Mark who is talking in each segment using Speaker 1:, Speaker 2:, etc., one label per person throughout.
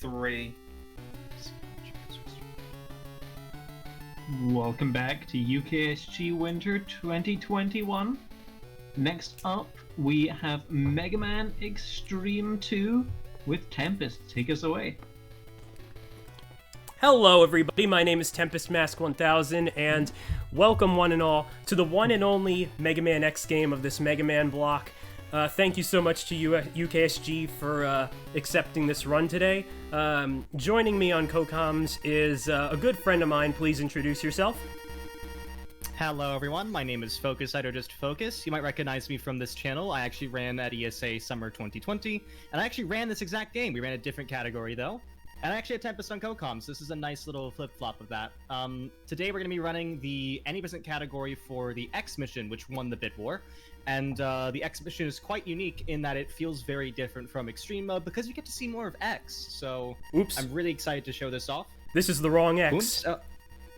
Speaker 1: 3. Welcome back to UKSG Winter 2021. Next up, we have Mega Man Xtreme 2 with Tempest. Take us away.
Speaker 2: Hello everybody, my name is TempestMask1000, and welcome one and all to the one and only Mega Man X game of this Mega Man block. Thank you so much to UKSG for accepting this run today. Joining me on co-coms is a good friend of mine. Please introduce yourself.
Speaker 3: Hello everyone, my name is Focus Just Focus. You might recognize me from this channel. I actually ran at ESA Summer 2020, and I actually ran this exact game. We ran a different category though. And I actually had Tempest on co-coms. This is a nice little flip-flop of that. Today we're going to be running the any percent category for the X mission, which won the bid war. And the X mission is quite unique in that it feels very different from Extreme mode because you get to see more of X. So I'm really excited to show this off.
Speaker 2: This is the wrong X.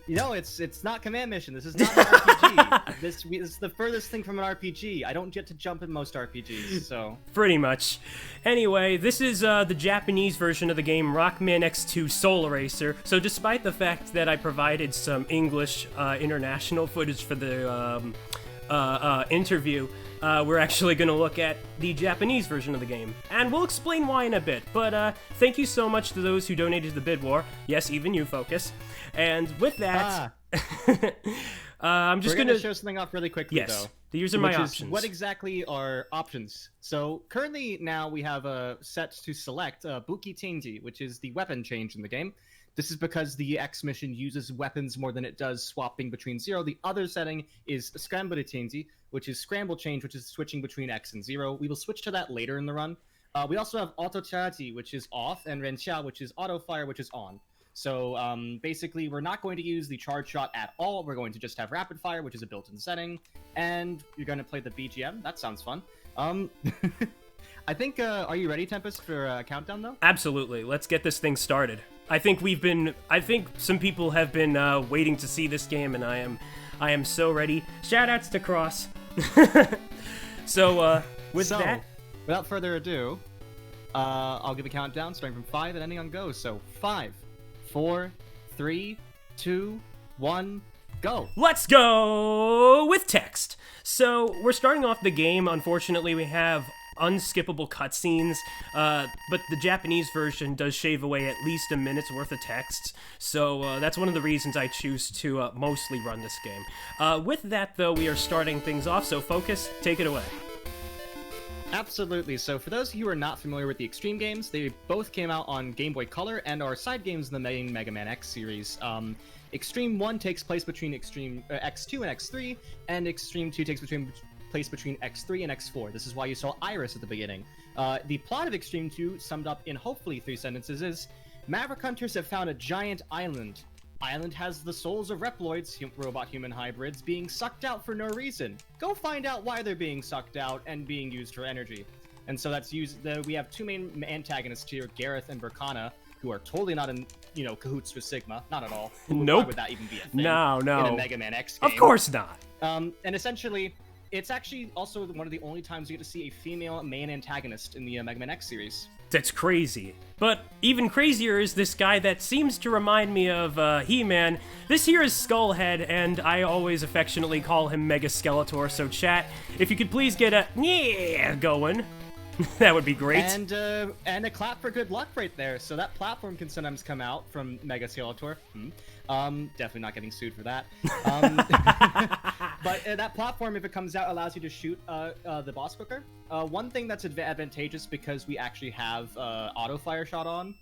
Speaker 3: No, it's not command mission. This is not an RPG. This is the furthest thing from an RPG. I don't get to jump in most RPGs, so...
Speaker 2: Pretty much. Anyway, this is the Japanese version of the game Rockman X2 Soul Racer. So despite the fact that I provided some English international footage for the interview, we're actually going to look at the Japanese version of the game. And we'll explain why in a bit, but thank you so much to those who donated to the bid war. Yes, even you, Focus. And with that, I'm just going to
Speaker 3: show something off really quickly, though.
Speaker 2: These are my options.
Speaker 3: What exactly are options? So currently now we have a set to select Buki Tenji, which is the weapon change in the game. This is because the X mission uses weapons more than it does swapping between 0. The other setting is Scramble Tenji, which is scramble change, which is switching between X and 0. We will switch to that later in the run. We also have Auto Charity, which is off, and Renxia, which is auto fire, which is on. So basically, we're not going to use the charge shot at all. We're going to just have rapid fire, which is a built-in setting, and you're going to play the BGM. That sounds fun. I think, are you ready, Tempest, for a countdown, though?
Speaker 2: Absolutely. Let's get this thing started. I think some people have been waiting to see this game, and I am so ready. Shoutouts to Cross. So,
Speaker 3: without further ado, I'll give a countdown starting from 5 and ending on go. So 5, 4, 3, 2, 1, go.
Speaker 2: Let's go with text. So we're starting off the game. Unfortunately, we have unskippable cutscenes, but the Japanese version does shave away at least a minute's worth of text, so that's one of the reasons I choose to mostly run this game. With that, though, we are starting things off, so Focus, take it away.
Speaker 3: Absolutely. So for those of you who are not familiar with the Xtreme games, they both came out on Game Boy Color and are side games in the main Mega Man X series. Extreme 1 takes place between Extreme X2 and X3, and Extreme 2 takes place between X3 and X4. This is why you saw Iris at the beginning. The plot of Extreme 2, summed up in hopefully 3 sentences, is Maverick Hunters have found a giant island. Island has the souls of Reploids, robot-human hybrids, being sucked out for no reason. Go find out why they're being sucked out and being used for energy. And so that's we have 2 main antagonists here, Gareth and Burkana, who are totally not in, cahoots with Sigma. Not at all.
Speaker 2: Nope.
Speaker 3: Why would that even be a thing?
Speaker 2: No.
Speaker 3: In a Mega Man X game?
Speaker 2: Of course not.
Speaker 3: And essentially, it's actually also one of the only times you get to see a female main antagonist in the Mega Man X series.
Speaker 2: That's crazy. But even crazier is this guy that seems to remind me of He-Man. This here is Skullhead, and I always affectionately call him Mega Skeletor, so chat, if you could please get a yeah going, that would be great.
Speaker 3: And a clap for good luck right there. So that platform can sometimes come out from Mega Skeletor. Definitely not getting sued for that. But that platform, if it comes out, allows you to shoot the boss quicker. One thing that's advantageous because we actually have auto fire shot on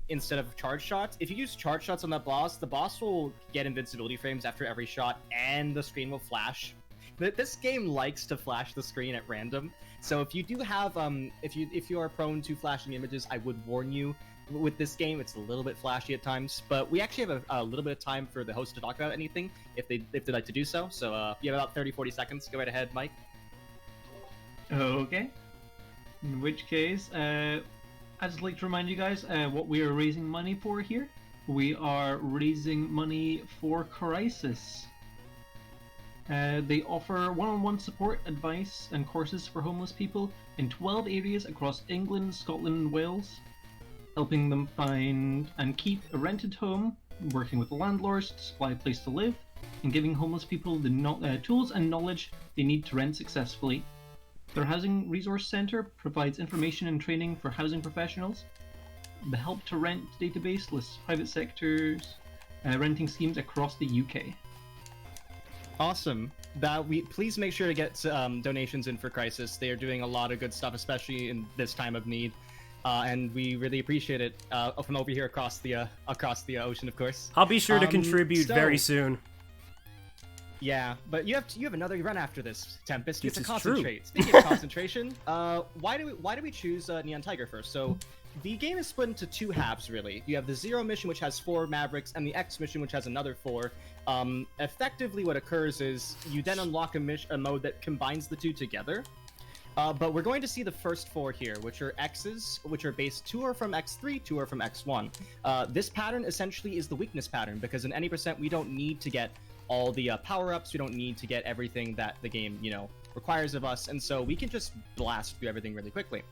Speaker 3: instead of charge shots. If you use charge shots on that boss, the boss will get invincibility frames after every shot, and the screen will flash. This game likes to flash the screen at random. So if you do have, if you are prone to flashing images, I would warn you. With this game, it's a little bit flashy at times, but we actually have a little bit of time for the host to talk about anything if they'd like to do so. So you have about 30-40 seconds. Go right ahead, Mike.
Speaker 1: Okay. In which case, I'd just like to remind you guys what we are raising money for here. We are raising money for Crisis. They offer one-on-one support, advice, and courses for homeless people in 12 areas across England, Scotland, and Wales. helping them find and keep a rented home, working with the landlords to supply a place to live, and giving homeless people the tools and knowledge they need to rent successfully. Their Housing Resource Center provides information and training for housing professionals. The Help to Rent database lists private sectors renting schemes across the UK.
Speaker 3: Awesome. Please make sure to get donations in for Crisis. They are doing a lot of good stuff, especially in this time of need, and we really appreciate it. From over here across the ocean, of course.
Speaker 2: I'll be sure to contribute very soon.
Speaker 3: Yeah, but you have another run after this, Tempest. You have to
Speaker 2: This is
Speaker 3: concentrate. Speaking of concentration, why do we choose Neon Tiger first? So the game is split into two halves, really. You have the Zero mission, which has 4 Mavericks, and the X mission, which has another 4. Effectively, what occurs is you then unlock a mode that combines the two together. But we're going to see the first 4 here, which are X's, which are based 2 are from X3, 2 are from X1. This pattern essentially is the weakness pattern, because in any percent, we don't need to get all the power-ups, we don't need to get everything that the game, requires of us, and so we can just blast through everything really quickly.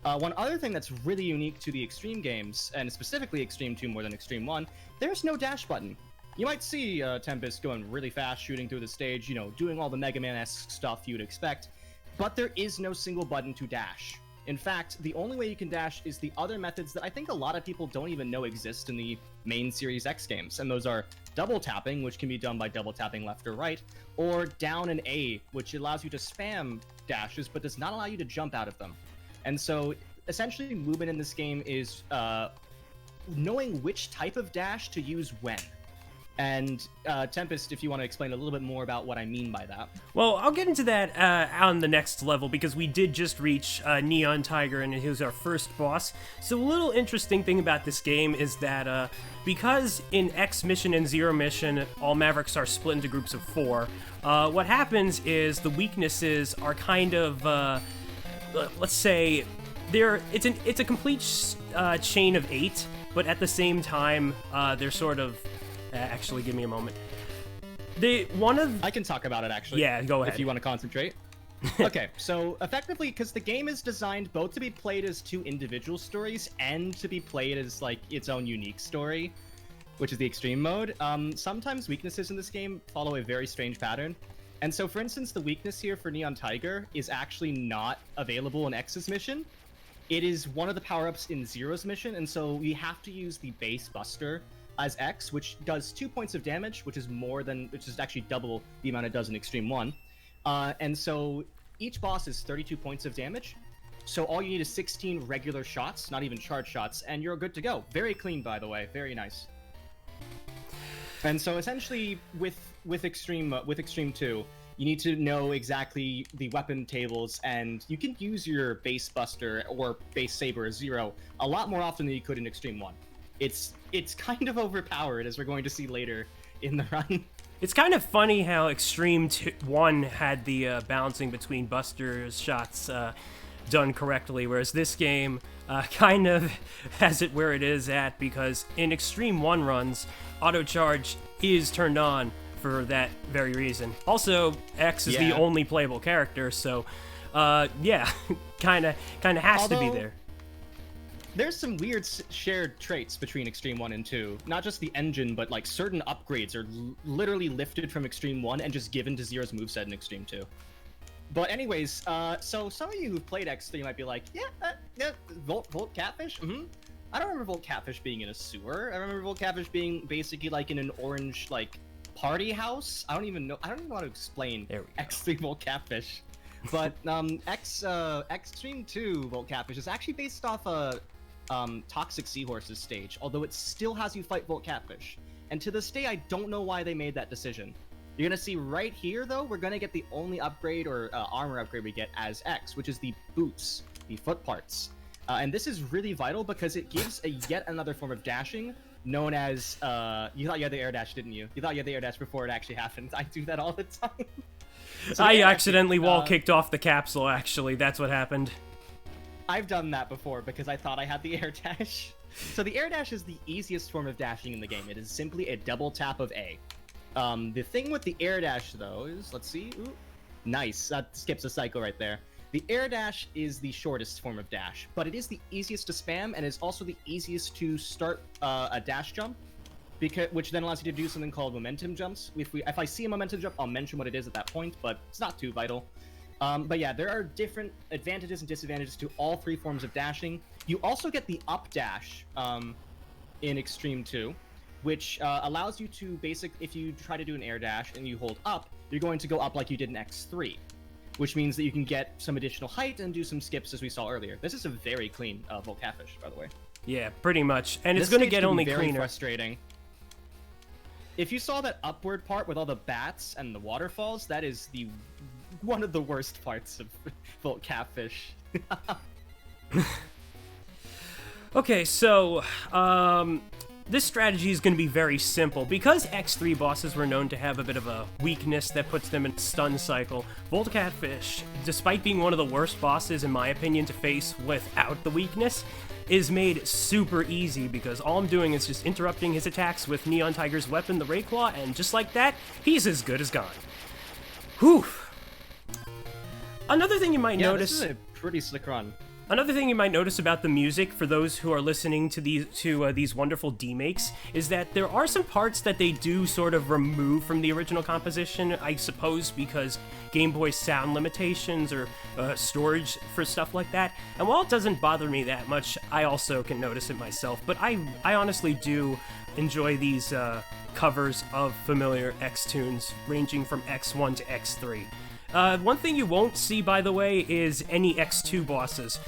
Speaker 3: One other thing that's really unique to the Xtreme games, and specifically Xtreme 2 more than Xtreme 1, there's no dash button. You might see Tempest going really fast, shooting through the stage, doing all the Mega Man-esque stuff you'd expect, but there is no single button to dash. In fact, the only way you can dash is the other methods that I think a lot of people don't even know exist in the main Series X games, and those are double tapping, which can be done by double tapping left or right, or down and A, which allows you to spam dashes but does not allow you to jump out of them. And so, essentially, movement in this game is knowing which type of dash to use when. And Tempest, if you want to explain a little bit more about what I mean by that.
Speaker 2: Well, I'll get into that on the next level, because we did just reach Neon Tiger, and he was our first boss. So a little interesting thing about this game is that because in X mission and Zero mission, all Mavericks are split into groups of 4, what happens is the weaknesses are kind of, let's say, it's a complete chain of 8, but at the same time, they're sort of... actually, give me a moment.
Speaker 3: I can talk about it, actually.
Speaker 2: Yeah, go ahead.
Speaker 3: If you want to concentrate. Okay, so effectively, because the game is designed both to be played as 2 individual stories and to be played as, its own unique story, which is the Extreme mode, sometimes weaknesses in this game follow a very strange pattern. And so, for instance, the weakness here for Neon Tiger is actually not available in X's mission. It is one of the power-ups in Zero's mission, and so we have to use the base Buster as X, which does 2 points of damage, which is actually double the amount it does in Extreme 1. And so each boss is 32 points of damage. So all you need is 16 regular shots, not even charge shots, and you're good to go. Very clean, by the way. Very nice. And so essentially, with Extreme 2, you need to know exactly the weapon tables, and you can use your base Buster or base Saber Zero a lot more often than you could in Extreme 1. It's kind of overpowered, as we're going to see later in the run.
Speaker 2: It's kind of funny how Extreme 1 had the balancing between Buster's shots done correctly, whereas this game kind of has it where it is at, because in Extreme 1 runs, auto charge is turned on for that very reason. Also, X is the only playable character, so yeah, kind of has to be there.
Speaker 3: There's some weird shared traits between Extreme 1 and 2. Not just the engine, but certain upgrades are literally lifted from Extreme 1 and just given to Zero's moveset in Extreme 2. But anyways, so some of you who've played X3 might be like, yeah, Volt Catfish? I don't remember Volt Catfish being in a sewer. I remember Volt Catfish being basically in an orange, party house. I don't even know how to explain X3 Volt Catfish. But Xtreme 2 Volt Catfish is actually based off a Toxic Seahorse's stage, although it still has you fight Volt Catfish. And to this day, I don't know why they made that decision. You're gonna see right here, though, we're gonna get the only upgrade or armor upgrade we get as X, which is the boots, the foot parts. And this is really vital because it gives yet another form of dashing known as, you thought you had the air dash, didn't you? You thought you had the air dash before it actually happened. I do that all the time. So
Speaker 2: I accidentally wall-kicked off the capsule, actually. That's what happened.
Speaker 3: I've done that before because I thought I had the air dash. So the air dash is the easiest form of dashing in the game. It is simply a double tap of A. The thing with the air dash, though, is, let's see. Ooh, nice. That skips a cycle right there. The air dash is the shortest form of dash, but it is the easiest to spam and is also the easiest to start a dash jump, which then allows you to do something called momentum jumps. If I see a momentum jump, I'll mention what it is at that point, but it's not too vital. But yeah, there are different advantages and disadvantages to all three forms of dashing. You also get the up dash in Xtreme 2, which allows you to if you try to do an air dash and you hold up, you're going to go up like you did in X3, which means that you can get some additional height and do some skips as we saw earlier. This is a very clean Volt Catfish, by the way.
Speaker 2: Yeah, pretty much, and it's going to get only
Speaker 3: very
Speaker 2: cleaner.
Speaker 3: Frustrating. If you saw that upward part with all the bats and the waterfalls, that is one of the worst parts of Volt Catfish.
Speaker 2: Okay, so this strategy is going to be very simple. Because X3 bosses were known to have a bit of a weakness that puts them in stun cycle, Volt Catfish, despite being one of the worst bosses in my opinion to face without the weakness, is made super easy because all I'm doing is just interrupting his attacks with Neon Tiger's weapon, the Rayclaw, and just like that, he's as good as gone. Whew. Another thing you might notice...
Speaker 3: This is a pretty slick run.
Speaker 2: Another thing you might notice about the music, for those who are listening to these wonderful demakes, is that there are some parts that they do sort of remove from the original composition, I suppose because Game Boy sound limitations or storage for stuff like that. And while it doesn't bother me that much, I also can notice it myself. But I honestly do enjoy these covers of familiar X tunes, ranging from X1 to X3. One thing you won't see, by the way, is any X2 bosses.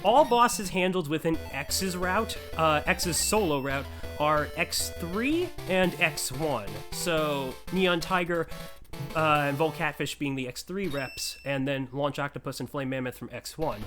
Speaker 2: All bosses handled within X's route, X's solo route, are X3 and X1. So, Neon Tiger and Volt Catfish being the X3 reps, and then Launch Octopus and Flame Mammoth from X1.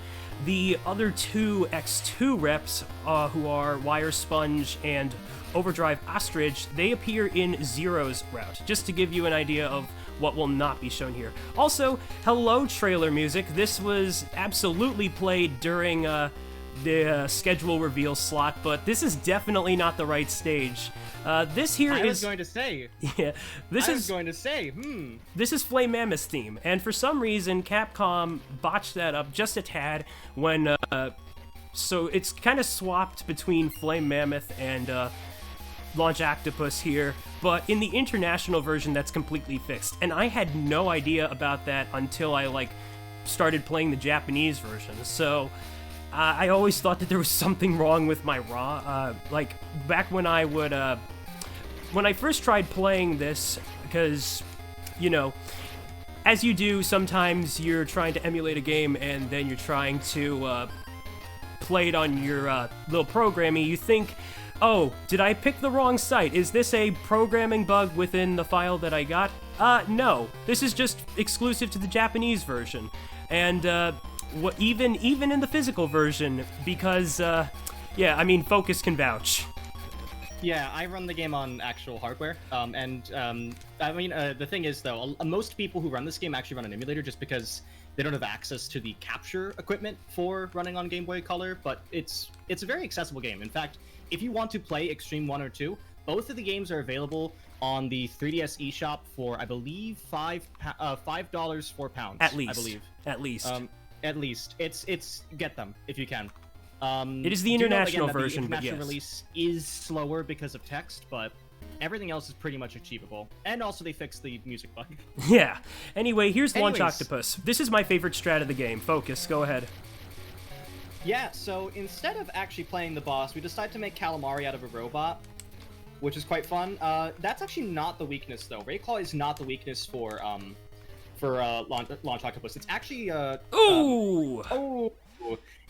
Speaker 2: The other two X2 reps, who are Wire Sponge and Overdrive Ostrich, they appear in Zero's route, just to give you an idea of what will not be shown here. Also, hello trailer music. This was absolutely played during the schedule reveal slot, but this is definitely not the right stage. This here is...
Speaker 3: I was going to say.
Speaker 2: Yeah, this is Flame Mammoth's theme, and for some reason, Capcom botched that up just a tad when... so it's kind of swapped between Flame Mammoth and Launch Octopus here, but in the international version that's completely fixed, and I had no idea about that until I started playing the Japanese version. So I always thought that there was something wrong with my RAW. Back when I would when I first tried playing this, because as you do, sometimes you're trying to emulate a game and then you're trying to play it on your little programming. You think, oh, did I pick the wrong site? Is this a programming bug within the file that I got? No. This is just exclusive to the Japanese version. And, even in the physical version, because, Focus can vouch.
Speaker 3: Yeah, I run the game on actual hardware, the thing is, though, most people who run this game actually run an emulator just because they don't have access to the capture equipment for running on Game Boy Color, but it's a very accessible game. In fact, if you want to play Xtreme 1 or 2, both of the games are available on the 3DS eShop for, I believe, $5, £4.
Speaker 2: At least.
Speaker 3: I believe.
Speaker 2: At least.
Speaker 3: At least. It's get them, if you can.
Speaker 2: It is the international version,
Speaker 3: but
Speaker 2: yes.
Speaker 3: The international release is slower because of text, but everything else is pretty much achievable. And also they fixed the music bug.
Speaker 2: Yeah. Anyway, here's Launch Octopus. This is my favorite strat of the game. Focus, go ahead.
Speaker 3: Yeah, so instead of actually playing the boss, we decided to make Calamari out of a robot, which is quite fun. That's actually not the weakness, though. Rayclaw is not the weakness for Launch Octopus. It's actually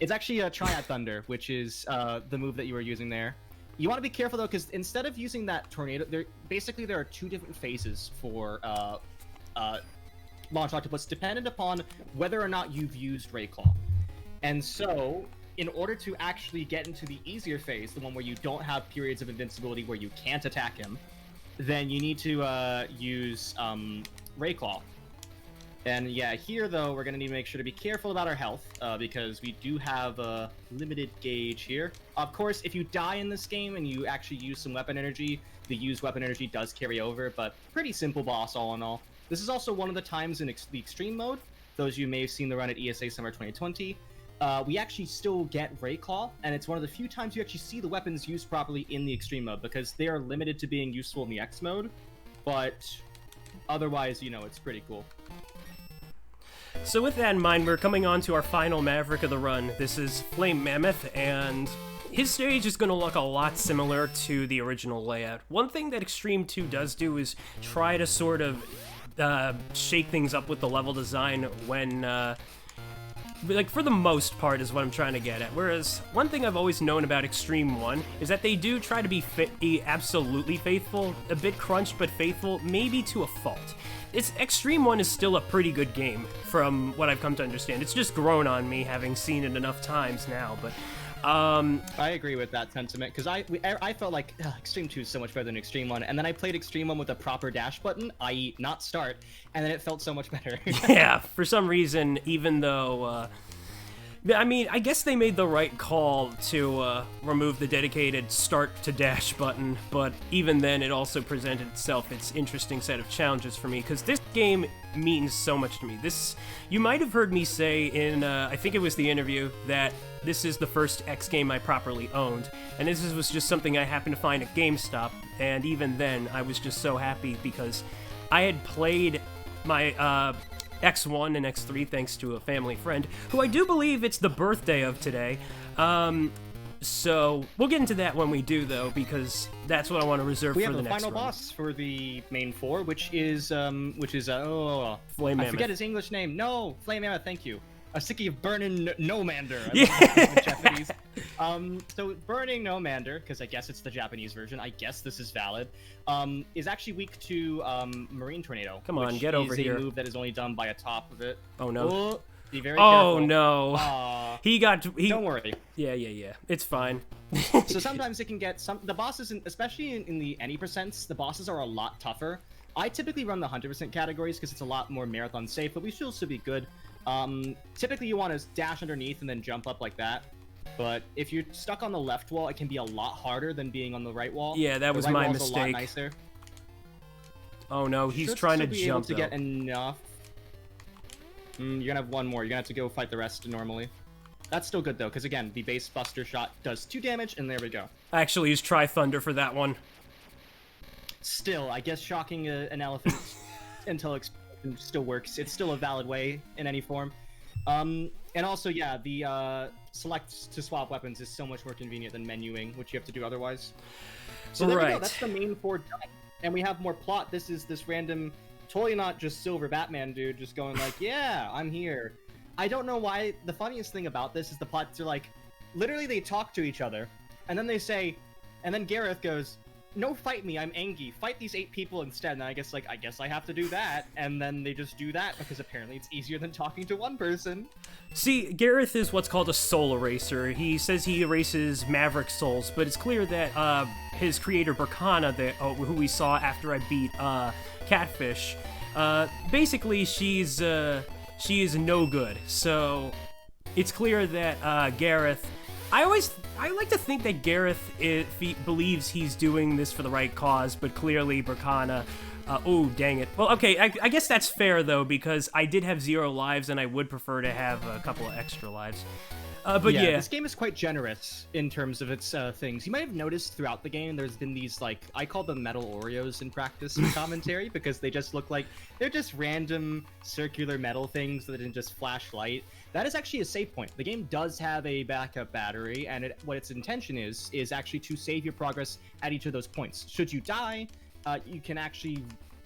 Speaker 3: it's actually a Triad Thunder, which is the move that you were using there. You want to be careful, though, because instead of using that tornado, there are two different phases for Launch Octopus, dependent upon whether or not you've used Rayclaw. And so, in order to actually get into the easier phase, the one where you don't have periods of invincibility where you can't attack him, then you need to use Rayclaw. And yeah, here though, we're going to need to make sure to be careful about our health, because we do have a limited gauge here. Of course, if you die in this game and you actually use some weapon energy, the used weapon energy does carry over, but pretty simple boss all in all. This is also one of the times in the extreme mode those of you may have seen the run at ESA Summer 2020, we actually still get Ray Claw, and it's one of the few times you actually see the weapons used properly in the Extreme mode, because they are limited to being useful in the X mode, but otherwise, you know, it's pretty cool.
Speaker 2: So with that in mind, we're coming on to our final Maverick of the run. This is Flame Mammoth, and his stage is going to look a lot similar to the original layout. One thing that Xtreme 2 does do is try to sort of shake things up with the level design when, like, for the most part is what I'm trying to get at. Whereas, one thing I've always known about Xtreme 1 is that they do try to be absolutely faithful, a bit crunched but faithful, maybe to a fault. Xtreme 1 is still a pretty good game, from what I've come to understand. It's just grown on me, having seen it enough times now, but
Speaker 3: I agree with that sentiment, because I felt like Extreme 2 is so much better than Extreme 1, and then I played Extreme 1 with a proper dash button, i.e. not start, and then it felt so much better.
Speaker 2: Yeah, for some reason, even though, I mean, I guess they made the right call to remove the dedicated start to dash button, but even then it also presented itself its interesting set of challenges for me, because this game means so much to me. You might have heard me say in, I think it was the interview, that this is the first X game I properly owned, and this was just something I happened to find at GameStop, and even then I was just so happy because I had played my X1 and X3 thanks to a family friend, who I do believe it's the birthday of today. So we'll get into that when we do, though, because that's what I want to reserve for the next
Speaker 3: We have the final
Speaker 2: run.
Speaker 3: boss for the main four, which is
Speaker 2: Flame Mammoth.
Speaker 3: I forget his English name. No, Flame Mammoth. Thank you. Asiki of Burning Nomander. Japanese. So Burning Nomander, because I guess it's the Japanese version. I guess this is valid. Is actually weak to Marine Tornado.
Speaker 2: Come on, get over here.
Speaker 3: Which is a move that is only done by a top of it.
Speaker 2: Oh no.
Speaker 3: Oh, be very
Speaker 2: oh
Speaker 3: careful.
Speaker 2: no.
Speaker 3: Don't worry.
Speaker 2: Yeah. It's fine.
Speaker 3: So sometimes it can get the bosses, especially in the any percents, the bosses are a lot tougher. I typically run the 100% categories because it's a lot more marathon safe, but we should still be good. Typically you want to dash underneath and then jump up like that. But if you're stuck on the left wall, it can be a lot harder than being on the right wall.
Speaker 2: Yeah, that was my mistake.
Speaker 3: A lot nicer.
Speaker 2: Oh no, he's trying to
Speaker 3: be
Speaker 2: jump.
Speaker 3: Able to get enough. You're gonna have one more. You're gonna have to go fight the rest normally. That's still good though, because again, the base buster shot does 2 damage, and there we go.
Speaker 2: I actually used Tri Thunder for that one.
Speaker 3: Still, I guess shocking an elephant until explosion still works. It's still a valid way in any form. And also, yeah, the select to swap weapons is so much more convenient than menuing, which you have to do otherwise. So there we go. That's the main 4 done. And we have more plot. This is this random, totally not just silver Batman dude just going like, yeah, I'm here. I don't know why. The funniest thing about this is the plots are like, literally they talk to each other, and then they say, and then Gareth goes, no, fight me, I'm angry. Fight these 8 people instead. And I guess I have to do that. And then they just do that because apparently it's easier than talking to one person.
Speaker 2: See, Gareth is what's called a soul eraser. He says he erases Maverick souls, but it's clear that his creator, Burkana, who we saw after I beat Catfish, basically she is no good. So it's clear that Gareth... I like to think that Gareth believes he's doing this for the right cause, but clearly Burkana... oh, dang it. Well, okay, I guess that's fair, though, because I did have 0 lives, and I would prefer to have a couple of extra lives. But yeah.
Speaker 3: This game is quite generous in terms of its things. You might have noticed throughout the game, there's been these, like, I call them metal Oreos in practice and commentary, because they just look like, they're just random circular metal things that didn't just flash light. That is actually a save point. The game does have a backup battery, and what its intention is actually to save your progress at each of those points. Should you die, you can actually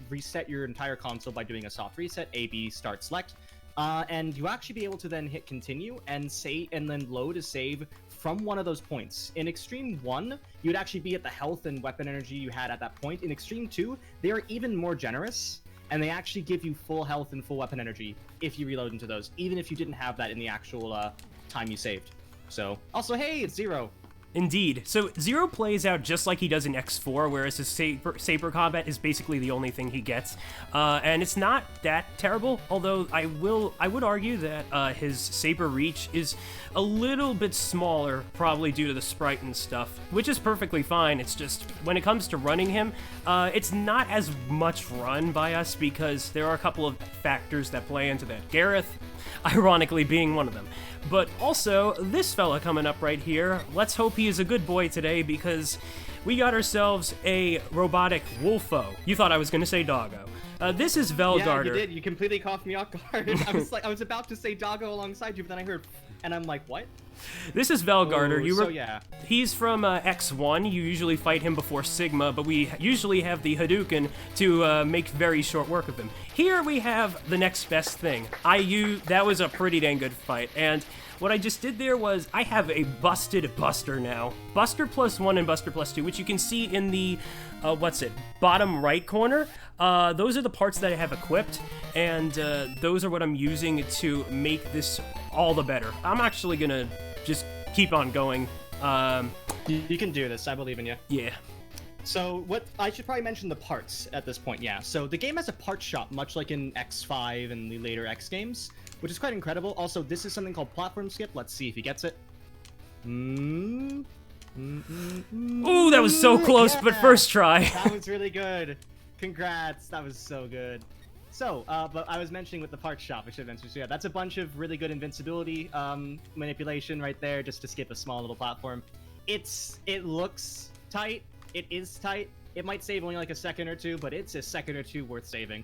Speaker 3: reset your entire console by doing a soft reset, A, B, start, select, and you actually be able to then hit continue and save, and then load a save from one of those points. In Extreme 1, you'd actually be at the health and weapon energy you had at that point. In Extreme 2, they are even more generous, and they actually give you full health and full weapon energy if you reload into those, even if you didn't have that in the actual time you saved. So, also, hey, it's 0.
Speaker 2: Indeed. So Zero plays out just like he does in X4, whereas his saber combat is basically the only thing he gets, and it's not that terrible. Although I would argue that his saber reach is a little bit smaller, probably due to the sprite and stuff, which is perfectly fine. It's just when it comes to running him, it's not as much run by us because there are a couple of factors that play into that. Gareth, ironically, being one of them. But also, this fella coming up right here, let's hope he is a good boy today because we got ourselves a robotic wolfo. You thought I was going to say doggo. This is Velgarder.
Speaker 3: Yeah, you did. You completely caught me off guard. I was about to say doggo alongside you, but then I heard, and I'm like, what?
Speaker 2: This is Velgarder.
Speaker 3: Yeah.
Speaker 2: He's from X1. You usually fight him before Sigma, but we usually have the Hadouken to make very short work of him. Here we have the next best thing. That was a pretty dang good fight, and what I just did there was I have a busted Buster now. Buster +1 and Buster +2, which you can see in the, bottom right corner. Those are the parts that I have equipped, and those are what I'm using to make this all the better. I'm actually gonna just keep on going.
Speaker 3: You can do this. I believe in you.
Speaker 2: Yeah.
Speaker 3: So what I should probably mention the parts at this point. Yeah. So the game has a parts shop, much like in X5 and the later X games, which is quite incredible. Also, this is something called platform skip. Let's see if he gets it.
Speaker 2: Ooh, that was so close, but first try.
Speaker 3: That was really good. Congrats. That was so good. So, but I was mentioning with the parts shop, I should have mentioned. So yeah, that's a bunch of really good invincibility manipulation right there, just to skip a small little platform. It looks tight. It is tight. It might save only like a second or two, but it's a second or two worth saving.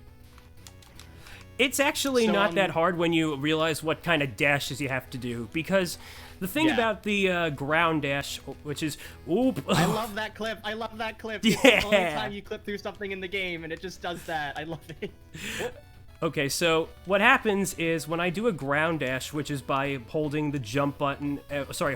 Speaker 2: It's actually not that hard when you realize what kind of dashes you have to do, because the thing about the ground dash, which is, oop.
Speaker 3: I love that clip. I love that clip.
Speaker 2: Yeah.
Speaker 3: It's the only time you clip through something in the game, and it just does that. I love it.
Speaker 2: Okay, so what happens is when I do a ground dash, which is by holding the jump button,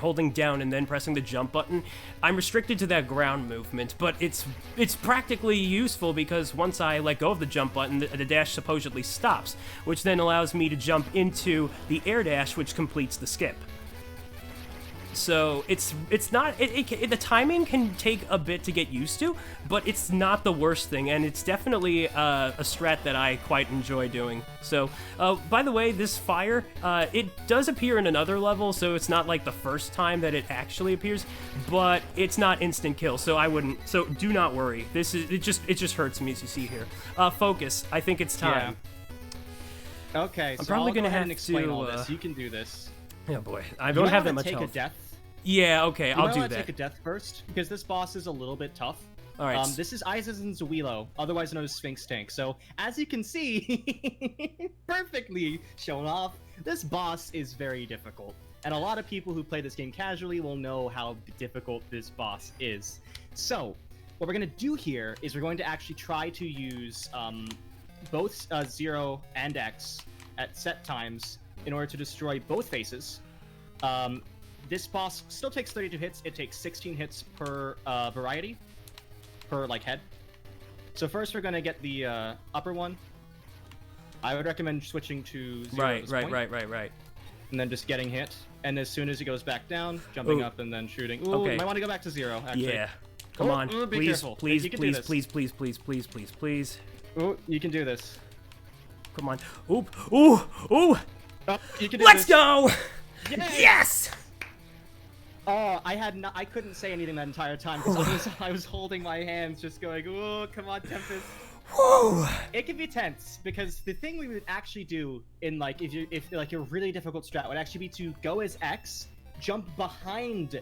Speaker 2: holding down and then pressing the jump button, I'm restricted to that ground movement, but it's practically useful because once I let go of the jump button, the dash supposedly stops, which then allows me to jump into the air dash, which completes the skip. So it's not the timing can take a bit to get used to, but it's not the worst thing, and it's definitely a strat that I quite enjoy doing. So by the way, this fire it does appear in another level, so it's not like the first time that it actually appears, but it's not instant kill, so I wouldn't. So do not worry. It just hurts me as you see here. Focus. I think it's time.
Speaker 3: Yeah. Okay,
Speaker 2: I'm probably gonna have to
Speaker 3: explain all this. You can do this.
Speaker 2: Oh boy, I don't have that much health.
Speaker 3: Take a death.
Speaker 2: Yeah, okay, I'll do that.
Speaker 3: Take a death first, because this boss is a little bit tough.
Speaker 2: All right.
Speaker 3: This is Izazen Zuilo, otherwise known as Sphinx Tank. So, as you can see, perfectly shown off, this boss is very difficult. And a lot of people who play this game casually will know how difficult this boss is. So, what we're going to do here is we're going to actually try to use both 0 and X at set times in order to destroy both faces. This boss still takes 32 hits. It takes 16 hits per variety, per head. So first we're gonna get the upper one. I would recommend switching to 0 at this point.
Speaker 2: Right.
Speaker 3: And then just getting hit. And as soon as he goes back down, jumping up and then shooting. Ooh, okay. Might want to go back to 0. Actually.
Speaker 2: Yeah. Come on, please. Ooh,
Speaker 3: you can do this.
Speaker 2: Come on. Ooh. Oh,
Speaker 3: you can do
Speaker 2: Let's
Speaker 3: this.
Speaker 2: go.
Speaker 3: Yay!
Speaker 2: Yes.
Speaker 3: Oh, I couldn't say anything that entire time because I was holding my hands, just going, "Oh, come on, Tempest."
Speaker 2: Whoa.
Speaker 3: It can be tense because the thing we would actually do in if your really difficult strat would actually be to go as X, jump behind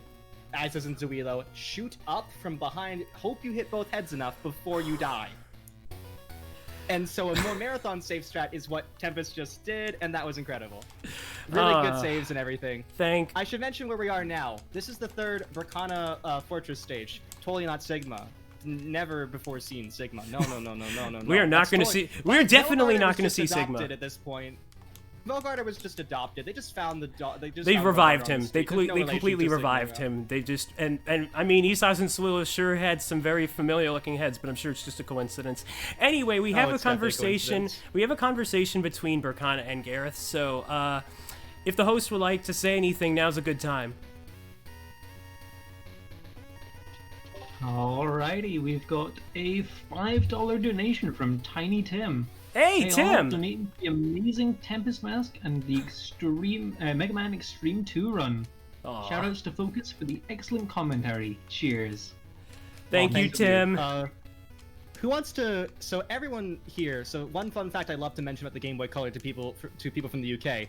Speaker 3: Izazen Zuilo, shoot up from behind, hope you hit both heads enough before you die. And so a more marathon save strat is what Tempest just did, and that was incredible. Really good saves and everything. I should mention where we are now. This is the third Bracana Fortress stage. Totally not Sigma. Never before seen Sigma. No.
Speaker 2: We are not going to see. We're definitely not going to see Sigma
Speaker 3: at this point. Velgarder was just adopted. They just found
Speaker 2: They revived him. They completely revived him. They just and I mean, Izazen Zuilo sure had some very familiar looking heads, but I'm sure it's just a coincidence. Anyway, we have a conversation. We have a conversation between Bracana and Gareth. So, if the host would like to say anything, now's a good time.
Speaker 1: Alrighty, we've got a $5 donation from Tiny Tim.
Speaker 2: Hey, Tim!
Speaker 1: Donating the amazing Tempest Mask and the Extreme Mega Man Xtreme 2 run.
Speaker 2: Aw.
Speaker 1: Shoutouts to Focus for the excellent commentary. Cheers.
Speaker 2: Thank you, Tim.
Speaker 3: Who wants to? So everyone here. So one fun fact I love to mention about the Game Boy Color to people from the UK.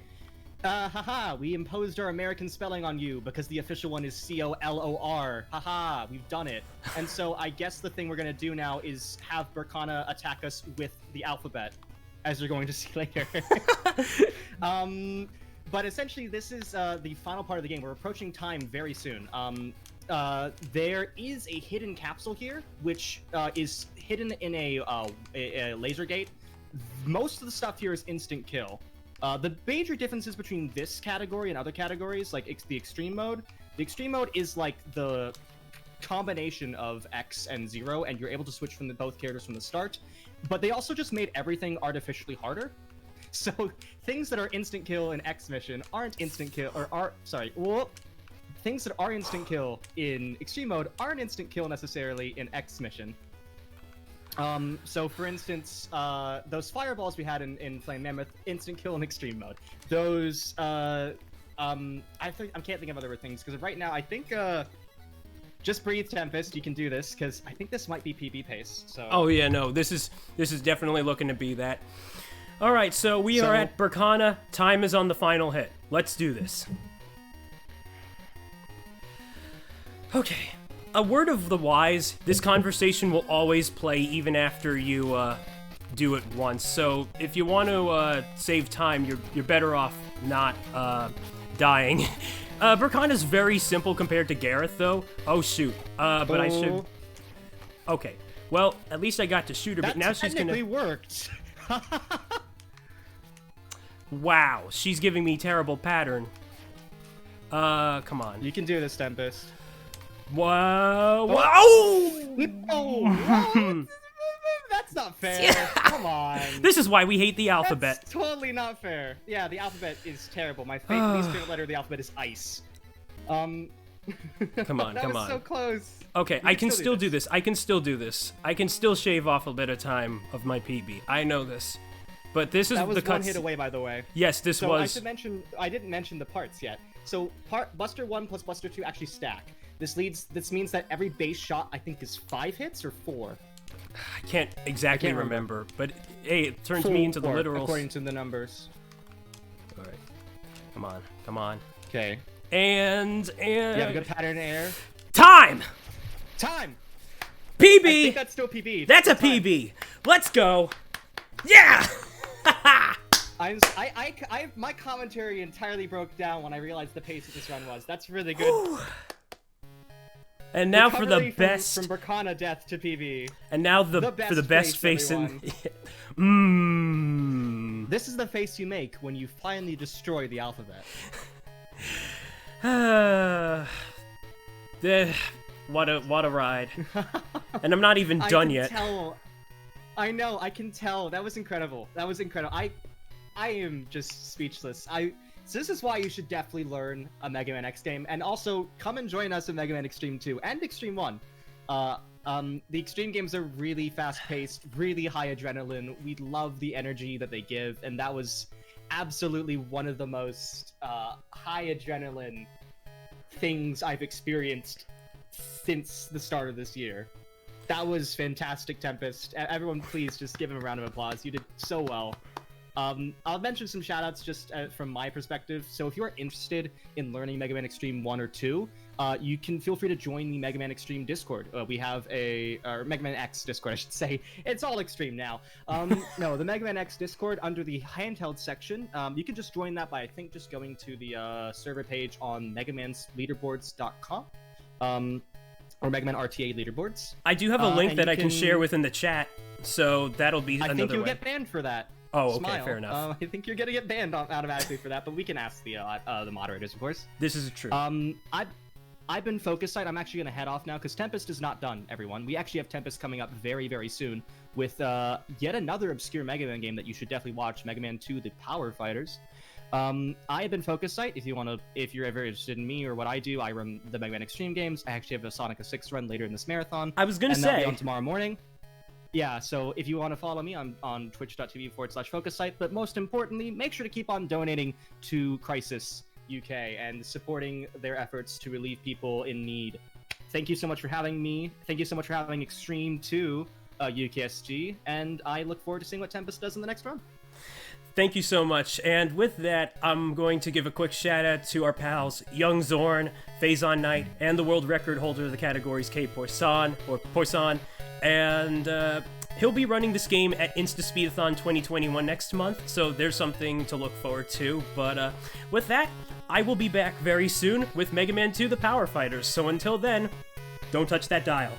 Speaker 3: Haha, we imposed our American spelling on you because the official one is COLOR. Haha, we've done it. And so I guess the thing we're gonna do now is have Burkana attack us with the alphabet, as you're going to see later. But essentially, this is the final part of the game. We're approaching time very soon. There is a hidden capsule here, which is hidden in a laser gate. Most of the stuff here is instant kill. The major differences between this category and other categories, like the extreme mode, is like the combination of X and 0, and you're able to switch from both characters from the start. But they also just made everything artificially harder. So things that are instant kill in X mission aren't instant kill, things that are instant kill in extreme mode aren't instant kill necessarily in X mission. So for instance, those fireballs we had in Flame Mammoth, instant kill in extreme mode. Those, I can't think of other things, because right now I think, just breathe, Tempest, you can do this, because I think this might be PB pace, so...
Speaker 2: Oh yeah, no, this is definitely looking to be that. Alright, so we are at Burkana, time is on the final hit. Let's do this. Okay. A word of the wise, this conversation will always play even after you do it once. So if you want to save time, you're better off not dying. Burkana's very simple compared to Gareth, though. Oh shoot! But I should. Okay. Well, at least I got to shoot her. But now she's gonna.
Speaker 3: That technically worked.
Speaker 2: Wow, she's giving me terrible pattern. Come on.
Speaker 3: You can do this, Tempest.
Speaker 2: Whoa! Whoa!
Speaker 3: Oh, that's not fair. Come on.
Speaker 2: This is why we hate the alphabet.
Speaker 3: That's totally not fair. Yeah, the alphabet is terrible. My least favorite letter of the alphabet is ice.
Speaker 2: Come on,
Speaker 3: that
Speaker 2: come
Speaker 3: was
Speaker 2: on.
Speaker 3: So close.
Speaker 2: Okay, I can still do this. I can still do this. I can still shave off a bit of time of my PB. I know this. But this is
Speaker 3: that was
Speaker 2: the
Speaker 3: one hit away, by the way.
Speaker 2: Yes, this
Speaker 3: so
Speaker 2: was.
Speaker 3: I didn't mention the parts yet. So Buster 1 plus Buster 2 actually stack. This means that every base shot, I think, is 5 hits or 4.
Speaker 2: I can't exactly remember, but hey, it turns me into the literals.
Speaker 3: According to the numbers.
Speaker 2: All right, come on, come on.
Speaker 3: Okay.
Speaker 2: And
Speaker 3: you have a good pattern in air.
Speaker 2: Time.
Speaker 3: Time.
Speaker 2: PB.
Speaker 3: I think that's still PB.
Speaker 2: That's a PB. Let's go. Yeah.
Speaker 3: My commentary entirely broke down when I realized the pace of this run was. That's really good.
Speaker 2: And now for the best
Speaker 3: from Burkana death to PB.
Speaker 2: And now for the best face in.
Speaker 3: This is the face you make when you finally destroy the alphabet.
Speaker 2: What a ride. And I'm not even done yet.
Speaker 3: I know, I can tell. That was incredible. That was incredible. I am just speechless. So this is why you should definitely learn a Mega Man X game, and also come and join us in Mega Man Xtreme 2 and Xtreme 1. The Xtreme games are really fast-paced, really high adrenaline. We love the energy that they give, and that was absolutely one of the most high adrenaline things I've experienced since the start of this year. That was fantastic, Tempest. Everyone, please just give him a round of applause. You did so well. I'll mention some shoutouts just from my perspective. So if you are interested in learning Mega Man Xtreme 1 or 2, you can feel free to join the Mega Man Xtreme Discord. We have or Mega Man X Discord, I should say. It's all Xtreme now. No, the Mega Man X Discord under the handheld section. You can just join that by, I think, just going to the server page on megamansleaderboards.com. Or Mega Man RTA leaderboards.
Speaker 2: I do have a link that I can share within the chat, so that'll be another way.
Speaker 3: I think you'll get banned for that.
Speaker 2: Oh, okay,
Speaker 3: Smile.
Speaker 2: fair enough.
Speaker 3: I think you're gonna get banned automatically for that, but we can ask the moderators, of course.
Speaker 2: This is true.
Speaker 3: I've been focused side. I'm actually gonna head off now because Tempest is not done, everyone. We actually have Tempest coming up very, very soon with yet another obscure Mega Man game that you should definitely watch, Mega Man 2: The Power Fighters. I have been Focus Site. If you're ever interested in me or what I do, I run the Mega Man Xtreme games. I actually have a Sonic 6 run later in this marathon.
Speaker 2: I was gonna
Speaker 3: and that'll
Speaker 2: say
Speaker 3: be on tomorrow morning. Yeah, so if you want to follow me, I'm on twitch.tv/Focus Site. But most importantly, make sure to keep on donating to Crisis UK and supporting their efforts to relieve people in need. Thank you so much for having me. Thank you so much for having Xtreme 2 UKSG, and I look forward to seeing what Tempest does in the next run.
Speaker 2: Thank you so much. And with that, I'm going to give a quick shout out to our pals Young Zorn, Phazon Knight, and the world record holder of the categories K Poisson, and he'll be running this game at InstaSpeedathon 2021 next month, so there's something to look forward to. But with that, I will be back very soon with Mega Man 2 The Power Fighters, so until then, don't touch that dial.